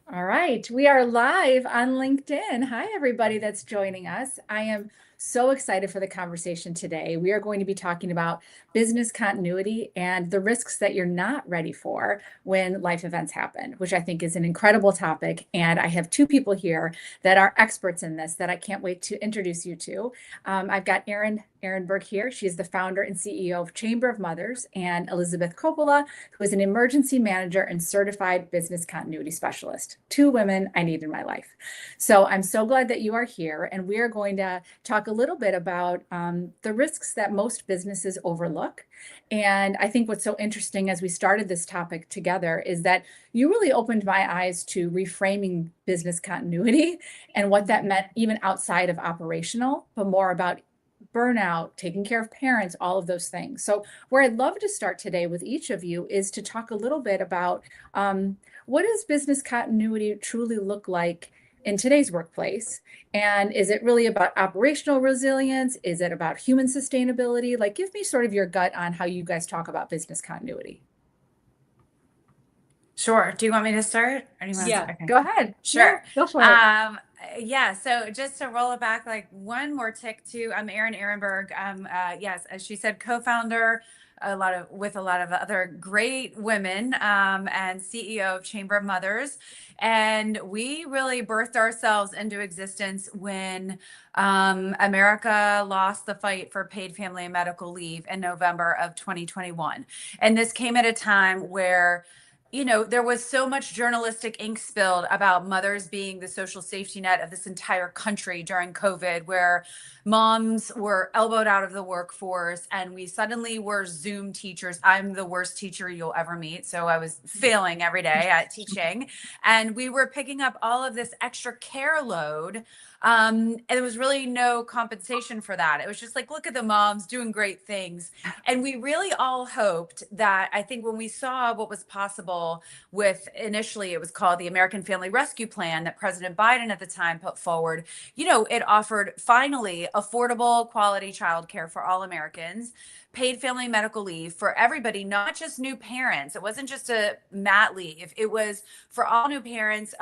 All right, we are live on LinkedIn. Hi, everybody that's joining us. I am so excited for the conversation today. We are going to be talking about business continuity and the risks that you're not ready for when life events happen, which I think is an incredible topic. And I have two people here that are experts in this that I can't wait to introduce you to. I've got Erin Erenberg here. She's the founder and CEO of Chamber of Mothers, and Elizabeth Coppola, who is an emergency manager and certified business continuity specialist. Two women I need in my life. So I'm so glad that you are here. And we are going to talk a little bit about the risks that most businesses overlook. And I think what's so interesting as we started this topic together is that you really opened my eyes to reframing business continuity and what that meant, even outside of operational, but more about burnout, taking care of parents, all of those things. So where I'd love to start today with each of you is to talk a little bit about what does business continuity truly look like in today's workplace? And is it really about operational resilience? Is it about human sustainability? Like, give me sort of your gut on how you guys talk about business continuity. Sure. Do you want me to start? Or do you want to Yeah, start? Okay. go ahead. Sure. Yeah, go for it. Yeah. So just to roll it back, like one more tick too. I'm Erin Erenberg. Yes, as she said, co-founder with a lot of other great women, and CEO of Chamber of Mothers. And we really birthed ourselves into existence when America lost the fight for paid family and medical leave in November of 2021. And this came at a time where there was so much journalistic ink spilled about mothers being the social safety net of this entire country during COVID, where moms were elbowed out of the workforce and we suddenly were Zoom teachers. I'm the worst teacher you'll ever meet. So I was failing every day at teaching. And we were picking up all of this extra care load. And there was really no compensation for that. It was just like, look at the moms doing great things. And we really all hoped that, I think when we saw what was possible with, initially it was called the American Family Rescue Plan that President Biden at the time put forward, it offered finally affordable quality childcare for all Americans, paid family medical leave for everybody, not just new parents. It wasn't just a mat leave. It was for all new parents.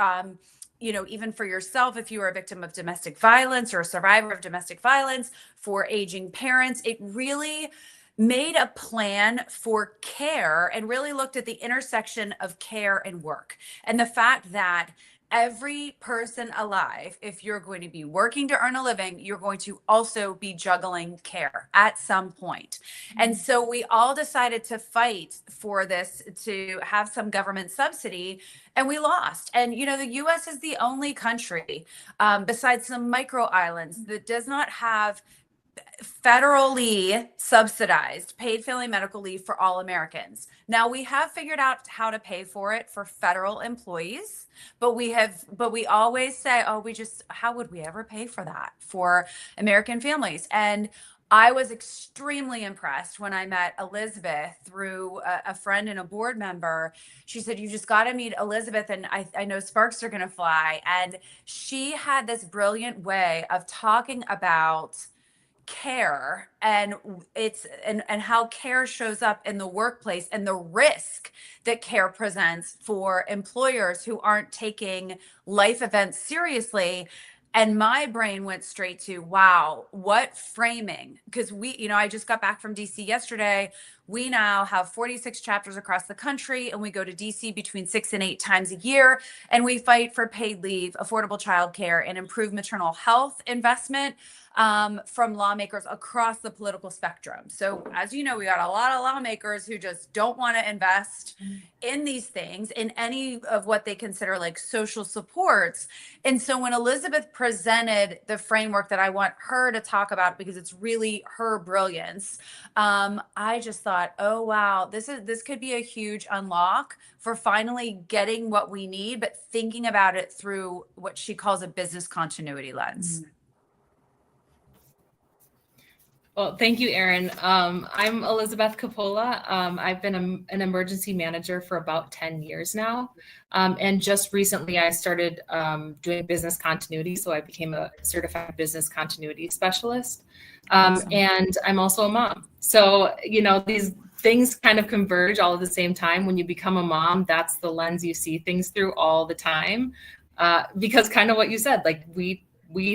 Even for yourself, if you were a victim of domestic violence or a survivor of domestic violence, for aging parents, it really made a plan for care and really looked at the intersection of care and work. And the fact that every person alive, if you're going to be working to earn a living, you're going to also be juggling care at some point. And so we all decided to fight for this, to have some government subsidy, and we lost. And, the US is the only country, besides some micro islands, that does not have federally subsidized paid family medical leave for all Americans. Now we have figured out how to pay for it for federal employees, but we always say, oh, how would we ever pay for that for American families? And I was extremely impressed when I met Elizabeth through a friend and a board member. She said, you just got to meet Elizabeth, and I know sparks are going to fly. And she had this brilliant way of talking about care and how care shows up in the workplace and the risk that care presents for employers who aren't taking life events seriously. And my brain went straight to, wow, what framing? Because I just got back from DC yesterday. We now have 46 chapters across the country, and we go to DC between 6 and 8 times a year. And we fight for paid leave, affordable childcare, and improved maternal health investment from lawmakers across the political spectrum. So as you know, we got a lot of lawmakers who just don't want to invest in these things, in any of what they consider like social supports. And so when Elizabeth presented the framework that I want her to talk about, because it's really her brilliance, I just thought, oh, wow, this could be a huge unlock for finally getting what we need, but thinking about it through what she calls a business continuity lens. Well, thank you, Erin. I'm Elizabeth Coppola. I've been an emergency manager for about 10 years now. And just recently I started doing business continuity. So I became a certified business continuity specialist. And I'm also a mom. So, things kind of converge all at the same time. When you become a mom, that's the lens you see things through all the time. Because kind of what you said, like we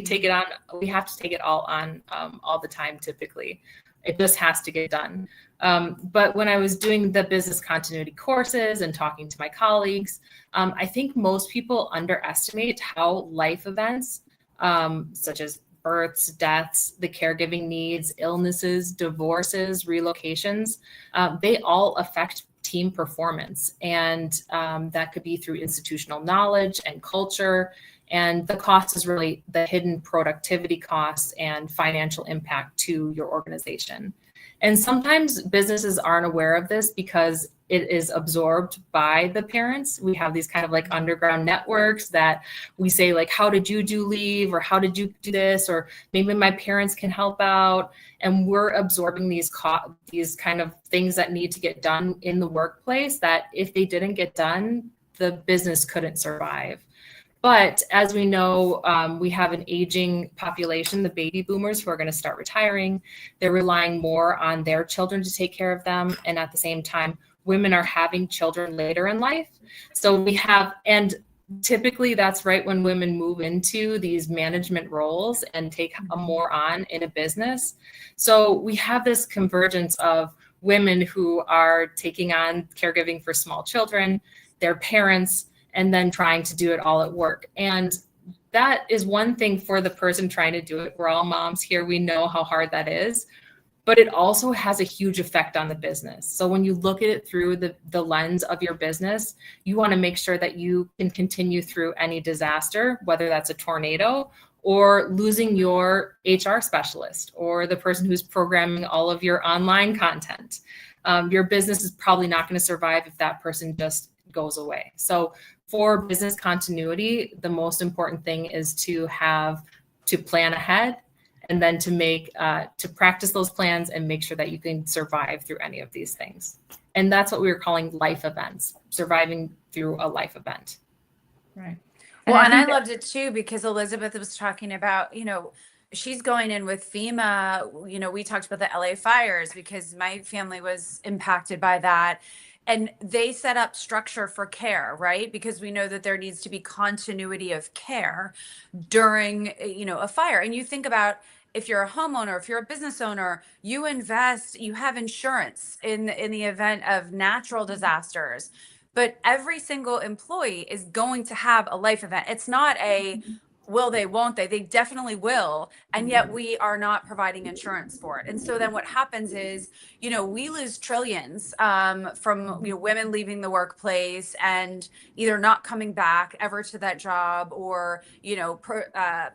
take it on, we have to take it all on all the time typically. It just has to get done. But when I was doing the business continuity courses and talking to my colleagues, I think most people underestimate how life events, such as births, deaths, the caregiving needs, illnesses, divorces, relocations, they all affect team performance. And that could be through institutional knowledge and culture. And the cost is really the hidden productivity costs and financial impact to your organization. And sometimes businesses aren't aware of this because it is absorbed by the parents. We have these kind of like underground networks that we say like, how did you do leave? Or how did you do this? Or maybe my parents can help out. And we're absorbing these kind of things that need to get done in the workplace that if they didn't get done, the business couldn't survive. But as we know, we have an aging population, the baby boomers who are going to start retiring. They're relying more on their children to take care of them. And at the same time, women are having children later in life. So we have, and typically that's right when women move into these management roles and take more on in a business. So we have this convergence of women who are taking on caregiving for small children, their parents, and then trying to do it all at work. And that is one thing for the person trying to do it. We're all moms here. We know how hard that is, but it also has a huge effect on the business. So when you look at it through the lens of your business, you want to make sure that you can continue through any disaster, whether that's a tornado or losing your HR specialist or the person who's programming all of your online content. Your business is probably not going to survive if that person just goes away. So for business continuity, the most important thing is to plan ahead and then to practice those plans and make sure that you can survive through any of these things. And that's what we were calling life events, surviving through a life event. Right. Well, and I loved it too, because Elizabeth was talking about, she's going in with FEMA. We talked about the LA fires because my family was impacted by that. And they set up structure for care, right? Because we know that there needs to be continuity of care during, a fire. And you think about if you're a homeowner, if you're a business owner, you invest, you have insurance in the event of natural disasters. But every single employee is going to have a life event. It's not a will they, won't they? They definitely will. And yet we are not providing insurance for it. And so then what happens is, we lose trillions from women leaving the workplace and either not coming back ever to that job or,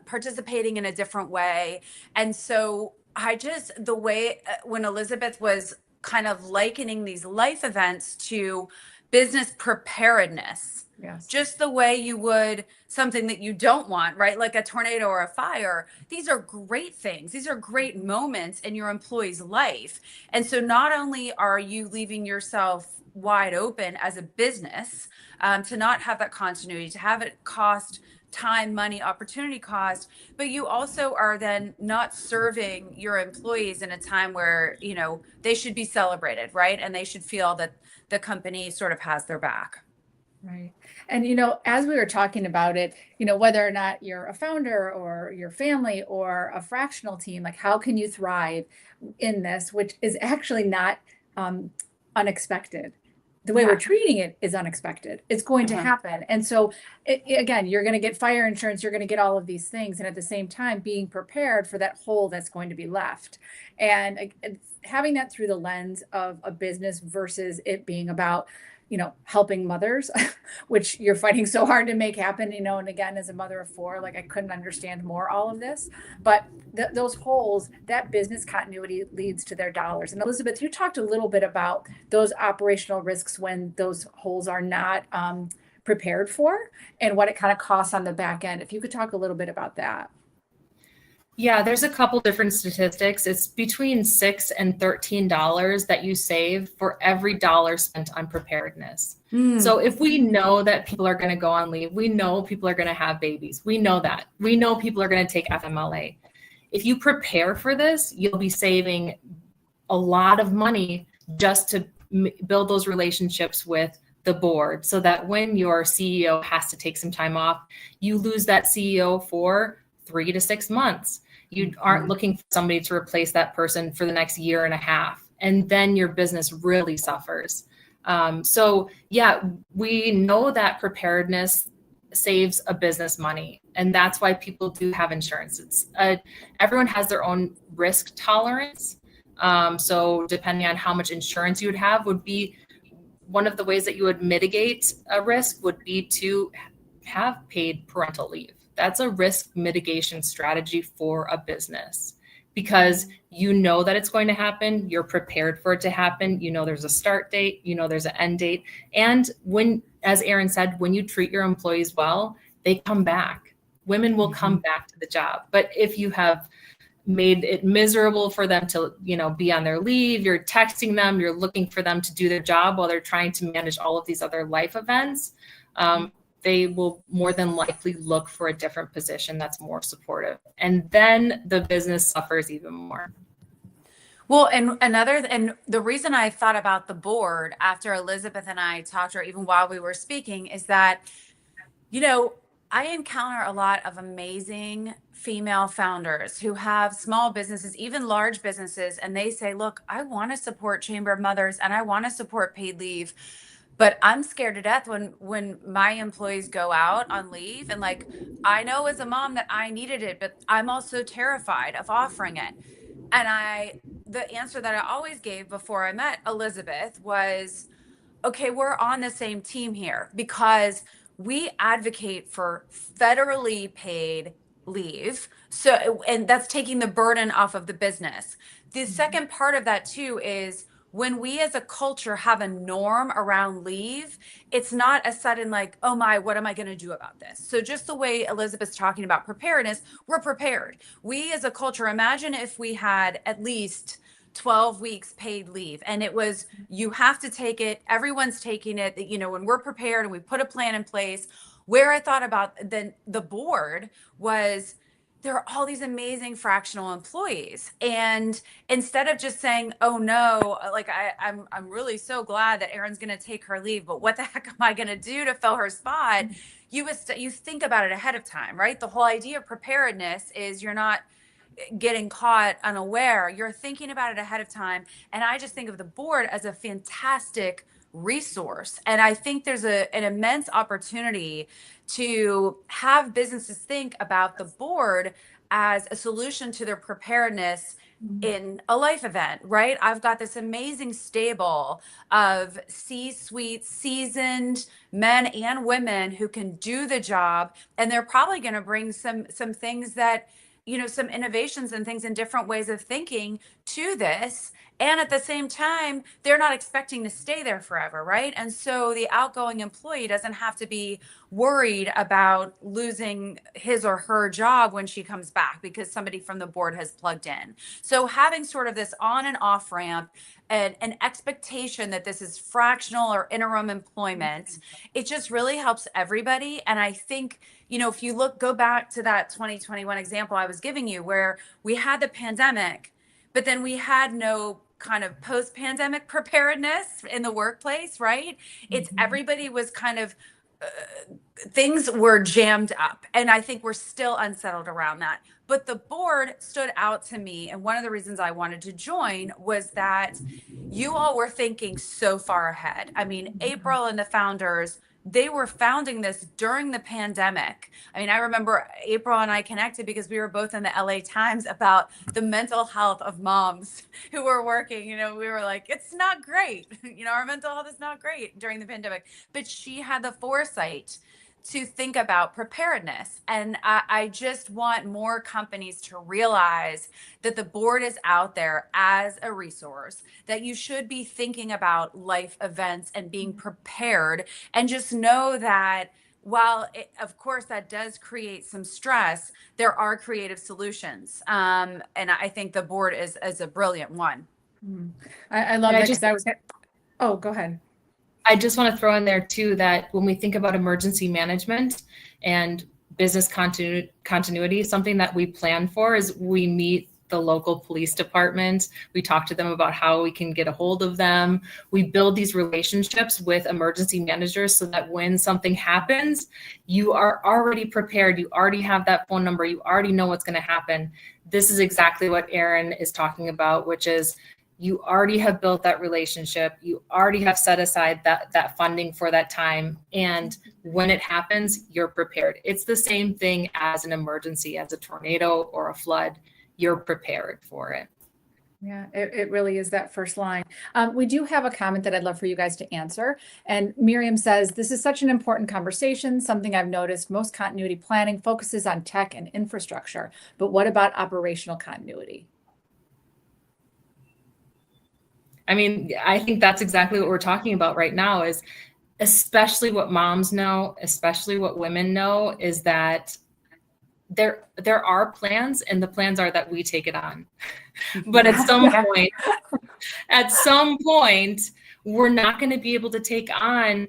participating in a different way. And so the way when Elizabeth was kind of likening these life events to business preparedness, yes, just the way you would something that you don't want, right? Like a tornado or a fire. These are great things. These are great moments in your employee's life. And so not only are you leaving yourself wide open as a business to not have that continuity, to have it cost time, money, opportunity cost, but you also are then not serving your employees in a time where, they should be celebrated, right? And they should feel that the company sort of has their back. Right. And, as we were talking about it, whether or not you're a founder or your family or a fractional team, like how can you thrive in this, which is actually not unexpected. The way we're treating it is unexpected. It's going to happen. And so again, you're going to get fire insurance, you're going to get all of these things. And at the same time, being prepared for that hole that's going to be left. And having that through the lens of a business versus it being about, helping mothers, which you're fighting so hard to make happen, and again, as a mother of 4, like I couldn't understand more all of this, but those holes, that business continuity leads to their dollars. And Elizabeth, you talked a little bit about those operational risks when those holes are not prepared for and what it kind of costs on the back end. If you could talk a little bit about that. Yeah, there's a couple different statistics. It's between $6 and $13 that you save for every dollar spent on preparedness. So if we know that people are going to go on leave, we know people are going to have babies. We know that. We know people are going to take FMLA. If you prepare for this, you'll be saving a lot of money just to build those relationships with the board, so that when your CEO has to take some time off, you lose that CEO for 3 to 6 months. You aren't looking for somebody to replace that person for the next year and a half. And then your business really suffers. So yeah, we know that preparedness saves a business money. And that's why people do have insurance. It's everyone has their own risk tolerance. So depending on how much insurance you would have would be one of the ways that you would mitigate a risk would be to have paid parental leave. That's a risk mitigation strategy for a business, because you know that it's going to happen. You're prepared for it to happen. You know, there's a start date, you know, there's an end date. And when, as Erin said, when you treat your employees well, they come back. Women will come back to the job. But if you have made it miserable for them to, you know, be on their leave, you're texting them, you're looking for them to do their job while they're trying to manage all of these other life events, they will more than likely look for a different position that's more supportive. And then the business suffers even more. Well, and the reason I thought about the board after Elizabeth and I talked, or even while we were speaking, is that, you know, I encounter a lot of amazing female founders who have small businesses, even large businesses, and they say, look, I want to support Chamber of Mothers and I want to support paid leave, but I'm scared to death when my employees go out on leave. And like, I know as a mom that I needed it, but I'm also terrified of offering it. And the answer that I always gave before I met Elizabeth was, okay, we're on the same team here, because we advocate for federally paid leave. So, and that's taking the burden off of the business. The second part of that too is when we as a culture have a norm around leave, it's not a sudden like, oh my, what am I going to do about this? So just the way Elizabeth's talking about preparedness, we're prepared. We as a culture, imagine if we had at least 12 weeks paid leave and it was, you have to take it, everyone's taking it, you know, when we're prepared and we put a plan in place. Where I thought about the board was, there are all these amazing fractional employees, and instead of just saying, oh no, like I'm really so glad that Erin's going to take her leave, but what the heck am I going to do to fill her spot? You think about it ahead of time, right? The whole idea of preparedness is you're not getting caught unaware. You're thinking about it ahead of time. And I just think of the board as a fantastic resource. And I think there's an immense opportunity to have businesses think about the board as a solution to their preparedness in a life event, right? I've got this amazing stable of C-suite seasoned men and women who can do the job, and they're probably going to bring some things that, you know, some innovations and things and different ways of thinking to this. And at the same time, they're not expecting to stay there forever, right? And so the outgoing employee doesn't have to be worried about losing his or her job when she comes back because somebody from the board has plugged in. So having sort of this on and off ramp and an expectation that this is fractional or interim employment, it just really helps everybody. And I think, you know, if you go back to that 2021 example I was giving you, where we had the pandemic, but then we had no kind of post-pandemic preparedness in the workplace, right? It's everybody was kind of, things were jammed up. And I think we're still unsettled around that. But the board stood out to me. And one of the reasons I wanted to join was that you all were thinking so far ahead. I mean, April and the founders, they were founding this during the pandemic. I mean, I remember April and I connected because we were both in the LA Times about the mental health of moms who were working. You know, we were like, it's not great. You know, our mental health is not great during the pandemic. But she had the foresight to think about preparedness. And I just want more companies to realize that the board is out there as a resource, that you should be thinking about life events and being prepared, and just know that while of course that does create some stress, there are creative solutions. And I think the board is a brilliant one. I love that, because oh, go ahead. I just want to throw in there too that when we think about emergency management and business continuity, something that we plan for is we meet the local police department. We talk to them about how we can get a hold of them. We build these relationships with emergency managers so that when something happens, you are already prepared. You already have that phone number. You already know what's going to happen. This is exactly what Erin is talking about, which is you already have built that relationship. You already have set aside that funding for that time. And when it happens, you're prepared. It's the same thing as an emergency, as a tornado or a flood. You're prepared for it. Yeah, it really is that first line. We do have a comment that I'd love for you guys to answer. And Miriam says, this is such an important conversation. Something I've noticed, most continuity planning focuses on tech and infrastructure. But what about operational continuity? I mean, I think that's exactly what we're talking about right now, is especially what moms know, especially what women know, is that there are plans, and the plans are that we take it on. But at some point, we're not going to be able to take on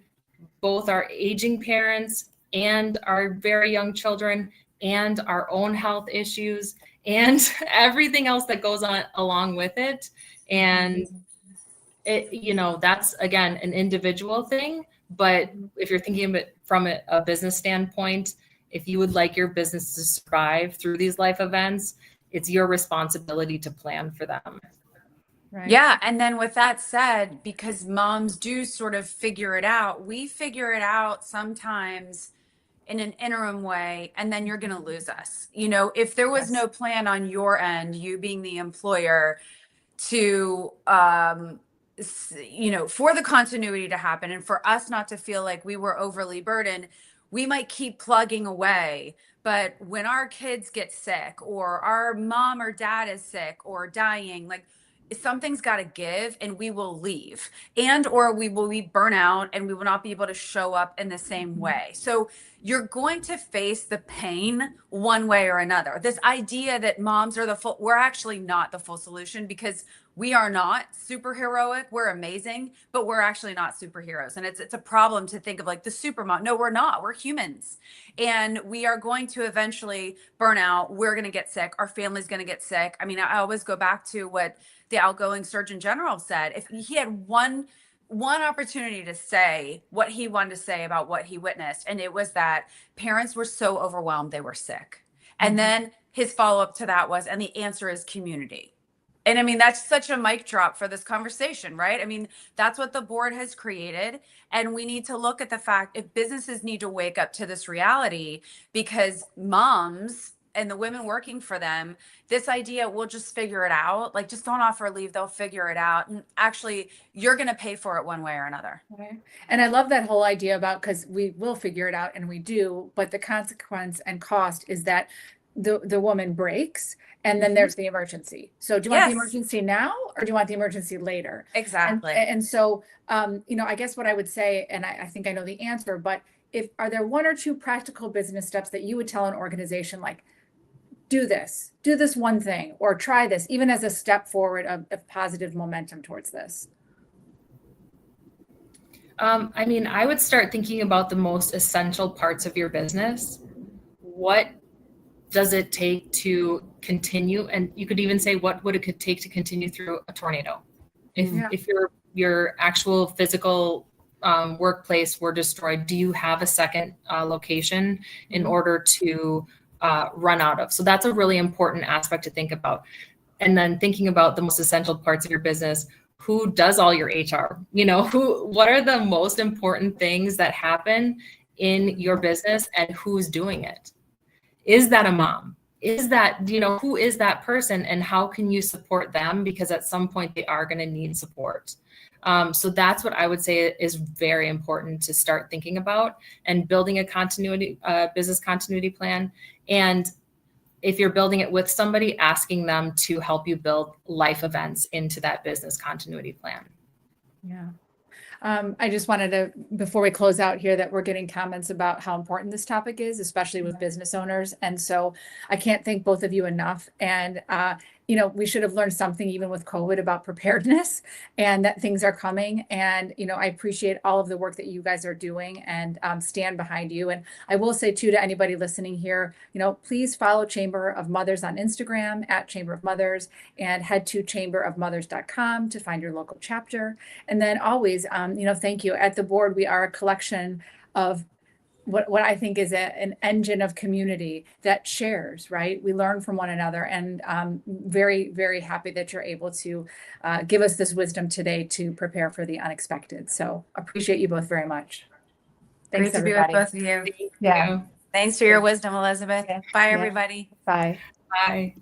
both our aging parents and our very young children and our own health issues and everything else that goes on along with it. And that's, again, an individual thing. But if you're thinking of it from a business standpoint, if you would like your business to survive through these life events, it's your responsibility to plan for them. Right. Yeah. And then with that said, because moms do sort of figure it out, we figure it out sometimes in an interim way, and then you're going to lose us. If there was no plan on your end, you being the employer, to for the continuity to happen and for us not to feel like we were overly burdened, we might keep plugging away. But when our kids get sick, or our mom or dad is sick or dying, like, something's got to give, and we will leave, or we will be burnt out, and we will not be able to show up in the same way. So you're going to face the pain one way or another. This idea that moms are we're actually not the full solution, because we are not super heroic. We're amazing, but we're actually not superheroes. And it's a problem to think of like the super mom. No, we're not. We're humans. And we are going to eventually burn out. We're going to get sick. Our family's going to get sick. I mean, I always go back to what the outgoing Surgeon General said. If he had one opportunity to say what he wanted to say about what he witnessed, and it was that parents were so overwhelmed they were sick. And then his follow-up to that was, and the answer is community. And I mean, that's such a mic drop for this conversation, right? I mean, that's what the board has created. And we need to look at the fact, if businesses need to wake up to this reality, because moms and the women working for them, this idea, we'll just figure it out. Like, just don't offer leave, they'll figure it out. And actually, you're going to pay for it one way or another. Okay. And I love that whole idea about, because we will figure it out, and we do, but the consequence and cost is that the woman breaks, and then there's the emergency. So do you want the emergency now, or do you want the emergency later? Exactly. And so, I guess what I would say, and I think I know the answer, but are there one or two practical business steps that you would tell an organization, like, do this one thing, or try this, even as a step forward of positive momentum towards this? I mean, I would start thinking about the most essential parts of your business. What does it take to continue? And you could even say, what would it take to continue through a tornado? If your actual physical workplace were destroyed, do you have a second location in order to run out of? So that's a really important aspect to think about. And then thinking about the most essential parts of your business. Who does all your HR? What are the most important things that happen in your business, and who's doing it? Is that a mom? Is that, who is that person, and how can you support them? Because at some point they are going to need support. So that's what I would say is very important to start thinking about, and building a business continuity plan. And if you're building it with somebody, asking them to help you build life events into that business continuity plan. Yeah. I just wanted to, before we close out here, that we're getting comments about how important this topic is, especially with business owners. And so I can't thank both of you enough. And we should have learned something even with COVID about preparedness and that things are coming. And, I appreciate all of the work that you guys are doing and stand behind you. And I will say too, to anybody listening here, please follow Chamber of Mothers on Instagram at Chamber of Mothers, and head to chamberofmothers.com to find your local chapter. And then always, thank you. At the board, we are a collection of what I think is an engine of community that shares, right? We learn from one another, and very, very happy that you're able to give us this wisdom today to prepare for the unexpected. So appreciate you both very much. Thanks, Great to everybody. be with both of you. Yeah. Thanks for your wisdom, Elizabeth. Yeah. Bye, Yeah. everybody. Bye. Bye.